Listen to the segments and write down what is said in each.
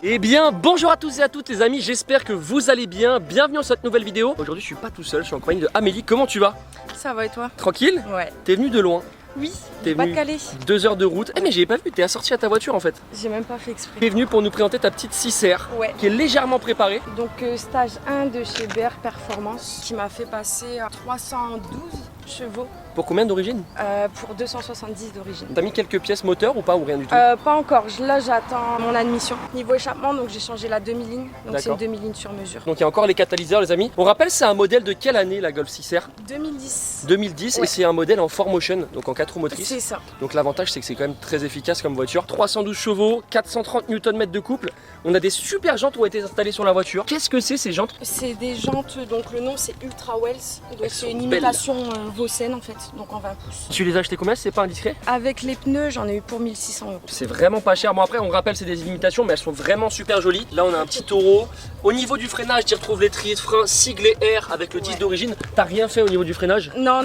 Eh bien, bonjour à tous et à toutes les amis, j'espère que vous allez bien. Bienvenue dans cette nouvelle vidéo. Aujourd'hui, je suis pas tout seul, je suis en compagnie de Amélie. Comment tu vas? Ça va et toi? Tranquille? Ouais. T'es venue de loin? Oui, T'es pas de venue Calais. 2 heures de route. Eh mais j'ai pas vu, t'es assortie à ta voiture en fait. J'ai même pas fait exprès. T'es venue pour nous présenter ta petite 6R Ouais. qui est légèrement préparée. Donc stage 1 de chez BR Performance qui m'a fait passer à 312 chevaux Pour combien d'origine? pour 270 d'origine. T'as mis quelques pièces moteurs ou pas ou rien du tout? Pas encore, là j'attends mon admission. Niveau échappement, donc j'ai changé la demi-ligne. Donc c'est une D'accord. demi-ligne sur mesure. Donc il y a encore les catalyseurs les amis. On rappelle c'est un modèle de quelle année la Golf 6R? 2010. 2010 Ouais. et c'est un modèle en 4Motion, donc en 4 roues motrices. C'est ça. Donc l'avantage c'est que c'est quand même très efficace comme voiture. 312 chevaux, 430 Nm de couple. On a des super jantes qui ont été installées sur la voiture. Qu'est-ce que c'est ces jantes? C'est des jantes, donc le nom c'est Ultra Wells. Donc Elles c'est sont une belles. imitation Vossen en fait, donc en 20 pouces. Tu les as achetés combien si c'est pas indiscret? Avec les pneus, j'en ai eu pour 1600 €. C'est vraiment pas cher. Bon après on rappelle c'est des imitations mais elles sont vraiment super jolies. Là on a un petit taureau. Au niveau du freinage tu retrouves l'étrier de frein siglé R avec le 10 Ouais. d'origine. T'as rien fait au niveau du freinage? Non,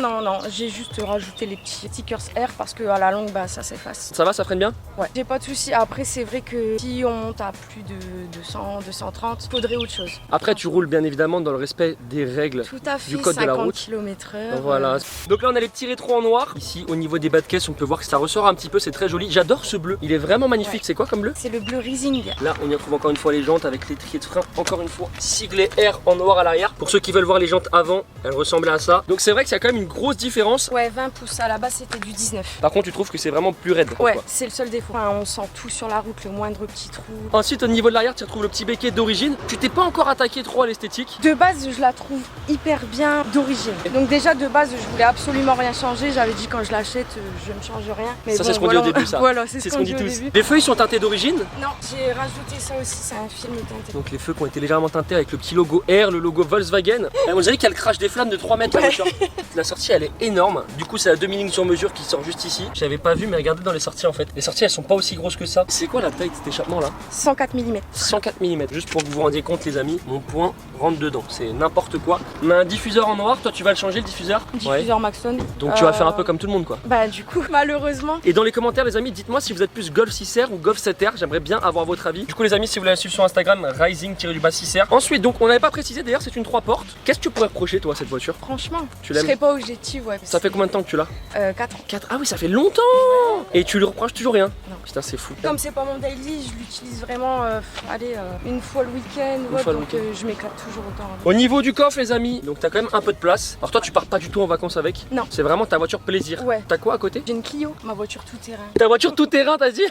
j'ai juste rajouté les petits stickers R parce que à la longue, bah, ça s'efface. Ça va, ça freine bien? Ouais. J'ai pas de soucis. Après, c'est vrai que si on monte à plus de 200, 230, faudrait autre chose. Après tu roules bien évidemment dans le respect des règles. Tout à fait, Du code de la 50 route. km/h. Voilà. Donc là on a les petits rétros en noir. Ici au niveau des bas de caisse on peut voir que ça ressort un petit peu, c'est très joli. J'adore ce bleu, il est vraiment magnifique. Ouais. C'est quoi comme bleu? C'est le bleu Rising. Là on y retrouve encore une fois les jantes avec l'étrier de frein, encore une fois siglé R en noir à l'arrière. Pour ceux qui veulent voir les jantes avant, elles ressemblaient à ça. Donc c'est vrai qu'il y a quand même une grosse différence. Ouais, 20 pouces. À la base, c'était du 19. Par contre tu trouves que c'est vraiment plus raide. Ouais, quoi. c'est le seul défaut. Enfin, on sent tout sur la route, le moindre petit trou. Ensuite au niveau de l'arrière tu retrouves le petit béquet d'origine. Tu t'es pas encore attaqué trop à l'esthétique. De base, je la trouve hyper bien d'origine. Donc déjà, de base, je voulais absolument rien changer. J'avais dit quand je l'achète, je ne change rien. Mais Ça, bon, c'est ce qu'on dit au début, ça. Voilà, c'est C'est ce qu'on dit au tous. début. Les feuilles sont teintées d'origine. Non, j'ai rajouté ça aussi, c'est un film teinté. Donc les feux qui ont été légèrement teintés avec le petit logo R, le logo Volkswagen. Et on dirait qu'elle crache des flammes de 3 mètres la voiture. La sortie elle est énorme. Du coup c'est la demi-ligne sur mesure qui sort juste ici. J'avais pas vu mais regardez dans les sorties en fait. Les sorties elles sont pas aussi grosses que ça. C'est quoi la taille de cet échappement là? 104 mm. 104 mm. Juste pour que vous vous rendiez compte les amis, mon poing rentre dedans. C'est n'importe quoi. On a un diffuseur en noir. Toi tu vas le changer le diffuseur? Diffuseur Maxon. Donc tu vas faire un peu comme tout le monde quoi. Bah du coup, malheureusement. Et dans les commentaires les amis, dites-moi si vous êtes plus Golf 6R ou Golf 7R, j'aimerais bien avoir votre avis. Du coup les amis, si vous voulez la suivre sur Instagram, rising-6R. Ensuite donc on n'avait pas précisé d'ailleurs, c'est une 3 portes. Qu'est-ce que tu pourrais reprocher toi à cette voiture? Franchement, Tu je l'aimes? serais pas objective, ouais. Ça fait combien de temps que tu l'as? 4 ans. 4. Ah oui ça fait longtemps. Et tu lui reproches toujours rien? Non. Putain c'est fou. Comme c'est pas mon daily, je l'utilise vraiment une fois le week-end. Une fois le donc week-end. je m'éclate toujours autant. Au niveau du coffre les amis, donc t'as quand même un peu de place. Alors toi tu pars pas du tout en vacances avec? Non. C'est vraiment ta voiture plaisir. Ouais. T'as quoi à côté? J'ai une Clio, ma voiture tout terrain. Ta voiture tout terrain t'as dit?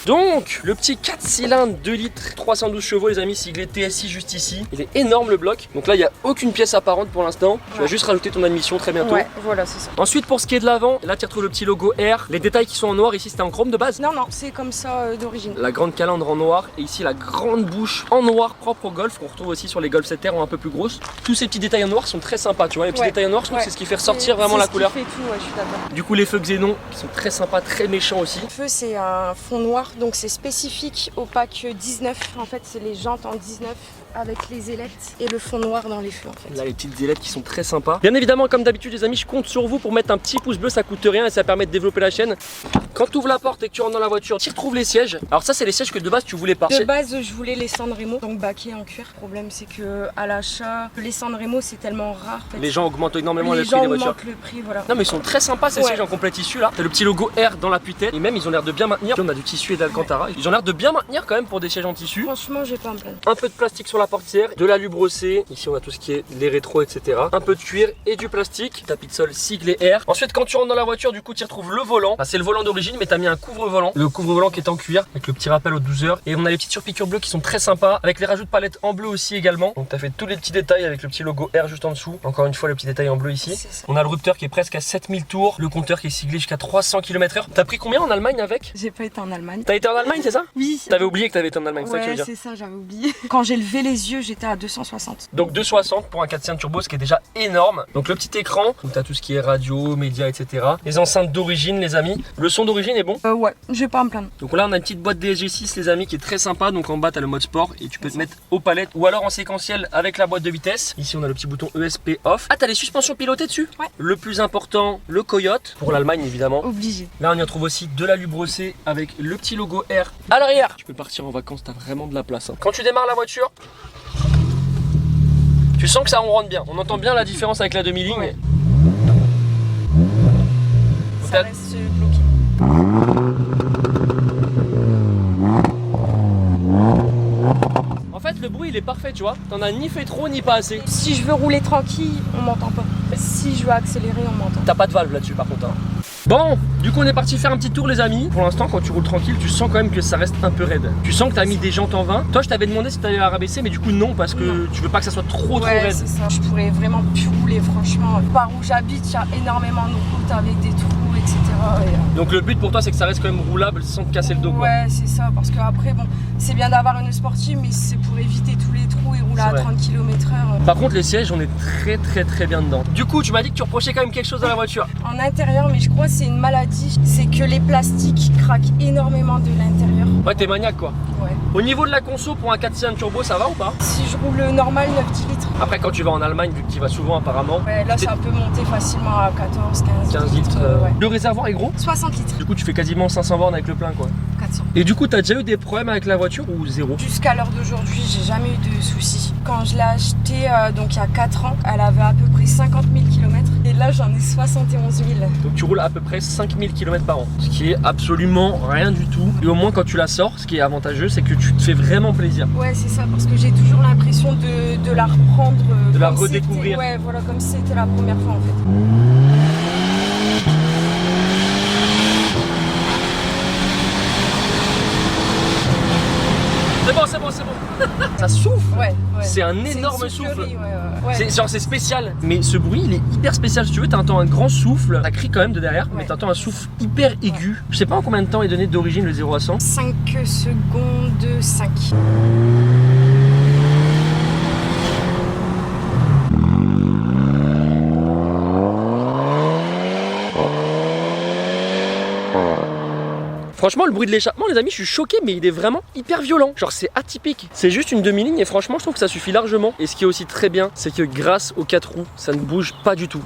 Donc le petit 4 cylindres 2 litres 312 chevaux les amis, siglé TSI juste ici. Il est énorme le bloc. Donc là il n'y a aucune pièce apparente pour l'instant. Tu vas Ouais. juste rajouter ton admission très bientôt. Ouais, voilà, c'est ça. Ensuite pour ce qui est de l'avant, là tu retrouves le petit logo R. Les détails qui sont en noir ici c'était en chrome de base. Non, c'est comme ça d'origine. La grande calandre en noir et ici la grande bouche en noir propre au Golf qu'on retrouve aussi sur les Golf 7R ou un peu plus grosses. Tous ces petits détails en noir sont très sympas, tu vois, les petits Ouais. détails en noir, je trouve que Ouais. c'est ce qui fait ressortir vraiment la C'est ce couleur. qui fait tout, ouais, je suis d'accord. Du coup les feux xénon qui sont très sympas, très méchants aussi. Le feu, c'est un fond noir, donc c'est spécifique au pack 19. En fait, c'est les jantes en 19 avec les ailettes et le fond noir dans les feux en fait. Là les petites ailettes qui sont très sympas. Bien évidemment comme d'habitude les amis, je compte sur vous pour mettre un petit pouce bleu, ça coûte rien et ça permet de développer la chaîne. Quand tu ouvres la porte et que tu rentres dans la voiture, tu retrouves les sièges. Alors ça c'est les sièges que de base tu voulais pas. De base, je voulais les Sanremo, donc baquets en cuir. Le problème, c'est que à l'achat, les Sanremo, c'est tellement rare. En fait. Les gens augmentent énormément Les le prix gens des voitures. augmentent le prix, voilà. Non mais ils sont très sympas ces Ouais. sièges en complet tissu là. T'as le petit logo R dans la putette et même ils ont l'air de bien maintenir. On a du tissu et d'Alcantara. Ils ont l'air de bien maintenir quand même pour des sièges en tissu. Franchement, j'ai pas à me plaindre. Un peu de plastique sur la portière, de l'alu brossé. Ici on a tout ce qui est les rétros etc. Un peu de cuir et du plastique. Tapis de sol siglé R. Ensuite quand tu rentres dans la voiture du coup tu retrouves le volant. Enfin, c'est le volant d'origine mais t'as mis un couvre-volant. Le couvre-volant qui est en cuir avec le petit rappel aux 12 heures. Et on a les petites surpiqûres bleues qui sont très sympas. Avec les rajouts de palettes en bleu aussi également. Donc t'as fait tous les petits détails avec le petit logo R juste en dessous. Encore une fois le petit détail en bleu ici. C'est ça. On a le rupteur qui est presque à 7000 tours. Le compteur qui est siglé jusqu'à 300 km/h. T'as pris combien en Allemagne avec? J'ai pas été en Allemagne. T'as été en Allemagne c'est ça? Oui. T'avais oublié que t'avais été en Allemagne, c'est ça que tu veux Ouais, dire? c'est ça, j'avais oublié. Quand j'ai levé les yeux, j'étais à 260. Donc 260 pour un 4 cylindres turbo, ce qui est déjà énorme. Donc le petit écran où tu as tout ce qui est radio, médias, etc. Les enceintes d'origine, les amis. Le son d'origine est bon. Ouais, je vais pas me plaindre. Donc là on a une petite boîte DSG6 les amis qui est très sympa. Donc en bas tu as le mode sport et tu peux te mettre aux palettes ou alors en séquentiel avec la boîte de vitesse. Ici on a le petit bouton ESP off. Ah, t'as les suspensions pilotées dessus? Ouais. Le plus important, le Coyote pour l'Allemagne évidemment. Obligé. Là on y retrouve aussi de l'alu brossé avec le petit logo R à l'arrière. Tu peux partir en vacances, t'as vraiment de la place. Quand tu démarres la voiture, tu sens que ça ronronne bien. On entend bien la différence avec la demi-ligne. Ouais. Ça reste bloqué. En fait le bruit il est parfait, tu vois. T'en as ni fait trop ni pas assez. Si je veux rouler tranquille, on m'entend pas. Si je veux accélérer, on m'entend. T'as pas de valve là-dessus par contre. Bon, du coup on est parti faire un petit tour les amis. Pour l'instant quand tu roules tranquille, tu sens quand même que ça reste un peu raide. Tu sens que t'as mis des jantes en 20. Toi je t'avais demandé si t'allais la rabaisser, mais du coup non, parce que tu veux pas que ça soit trop raide. C'est ça. Je pourrais vraiment plus rouler franchement. Par où j'habite, il y a énormément de routes avec des trous, etc. Donc le but pour toi c'est que ça reste quand même roulable sans te casser le dos quoi. Ouais, c'est ça, parce qu'après bon, c'est bien d'avoir une sportive, mais c'est pour éviter tous les trous et rouler à 30 km/h. Par contre les sièges on est très bien dedans. Du coup tu m'as dit que tu reprochais quand même quelque chose à la voiture. En intérieur, mais je crois que c'est une maladie, c'est que les plastiques craquent énormément de l'intérieur. Ouais, t'es maniaque quoi. Ouais. Au niveau de la conso pour un 4 cylindres turbo, ça va ou pas? Si je roule normal, 9-10 litres. Après quand tu vas en Allemagne, vu que tu y vas souvent apparemment. Ouais, là ça peut monter facilement à 14-15 litres. Ouais. Le réservoir est gros? 60 litres. Du coup tu fais quasiment 500 bornes avec le plein quoi. 400. Et du coup t'as déjà eu des problèmes avec la voiture ou zéro? Jusqu'à l'heure d'aujourd'hui, j'ai jamais eu de soucis. Quand je l'ai achetée donc il y a 4 ans, elle avait à peu près 50 000 km. Et là j'en ai 71 000. Donc tu roules à peu près 5000 km par an. Ce qui est absolument rien du tout. Et au moins quand tu la sors, ce qui est avantageux, c'est que tu te fais vraiment plaisir. Ouais c'est ça, parce que j'ai toujours l'impression de la reprendre. De la redécouvrir. Ouais voilà, comme si c'était la première fois en fait. C'est bon. Ça souffle. Ouais. C'est un une énorme souffle. soufflerie, ouais. C'est spécial. Mais ce bruit, il est hyper spécial. Si tu veux, t'entends un grand souffle. Ça crie quand même de derrière, mais t'entends un souffle hyper aigu. Je sais pas en combien de temps est donné d'origine le 0 à 100. 5 secondes 5. Franchement, le bruit de l'échappement, les amis, je suis choqué, mais il est vraiment hyper violent. Genre, c'est atypique. C'est juste une demi-ligne et franchement, je trouve que ça suffit largement. Et ce qui est aussi très bien, c'est que grâce aux 4 roues, ça ne bouge pas du tout.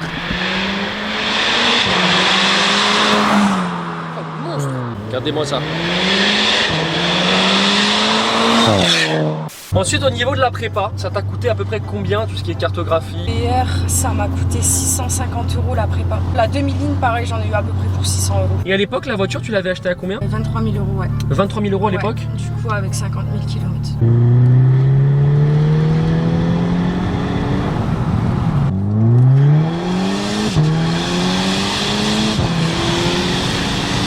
Oh, monstre. Regardez-moi ça. Ensuite, au niveau de la prépa, ça t'a coûté à peu près combien tout ce qui est cartographie? PR, ça m'a coûté 650 € la prépa. La demi-ligne, pareil, j'en ai eu à peu près pour 600 €. Et à l'époque, la voiture, tu l'avais achetée à combien? 23 000 €, ouais. 23 000 € à l'époque? Du coup, avec 50 000 km.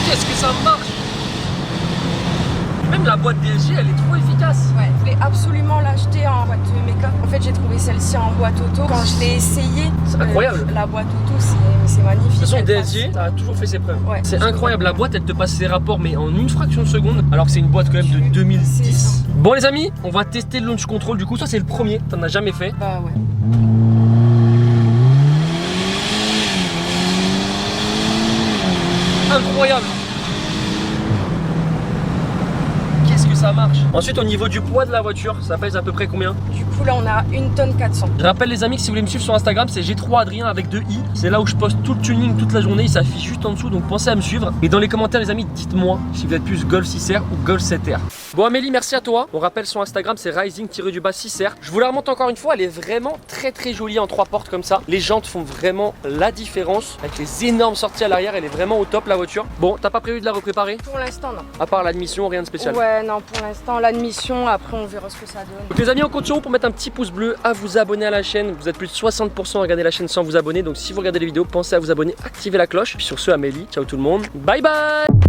Qu'est-ce que ça marche? Même la boîte DSG, elle est trop efficace. Ouais, je voulais absolument l'acheter en boîte méca. En fait, j'ai trouvé celle-ci en boîte auto. Quand je l'ai essayée, c'est incroyable. La boîte auto, c'est magnifique. De toute façon, DSG, ça a toujours fait ses preuves. Ouais, c'est incroyable. La boîte, elle te passe ses rapports, mais en une fraction de seconde. Alors que c'est une boîte quand même de 2010. Bon, les amis, on va tester le launch control. Du coup, ça, c'est le premier. T'en as jamais fait? Bah ouais. Incroyable. Qu'est-ce que ça marche. Ensuite, au niveau du poids de la voiture, ça pèse à peu près combien? Du coup, là, on a 1 tonne 400. Je rappelle les amis que si vous voulez me suivre sur Instagram, c'est G3Adrien avec 2 i. C'est là où je poste tout le tuning toute la journée. Il s'affiche juste en dessous, donc pensez à me suivre. Et dans les commentaires, les amis, dites-moi si vous êtes plus Golf 6R ou Golf 7R. Bon, Amélie, merci à toi. On rappelle son Instagram, c'est rising-6R. Je vous la remonte encore une fois. Elle est vraiment très jolie en 3 portes comme ça. Les jantes font vraiment la différence. Avec les énormes sorties à l'arrière, elle est vraiment au top la voiture. Bon, t'as pas prévu de la repréparer? Pour l'instant, non. À part l'admission, rien de spécial. Ouais, non, pour l'instant, l'admission. Après, on verra ce que ça donne. Donc les amis, on compte sur vous pour mettre un petit pouce bleu, à vous abonner à la chaîne. Vous êtes plus de 60% à regarder la chaîne sans vous abonner. Donc si vous regardez les vidéos, pensez à vous abonner, activez la cloche. Puis sur ce, Amélie, ciao tout le monde. Bye bye.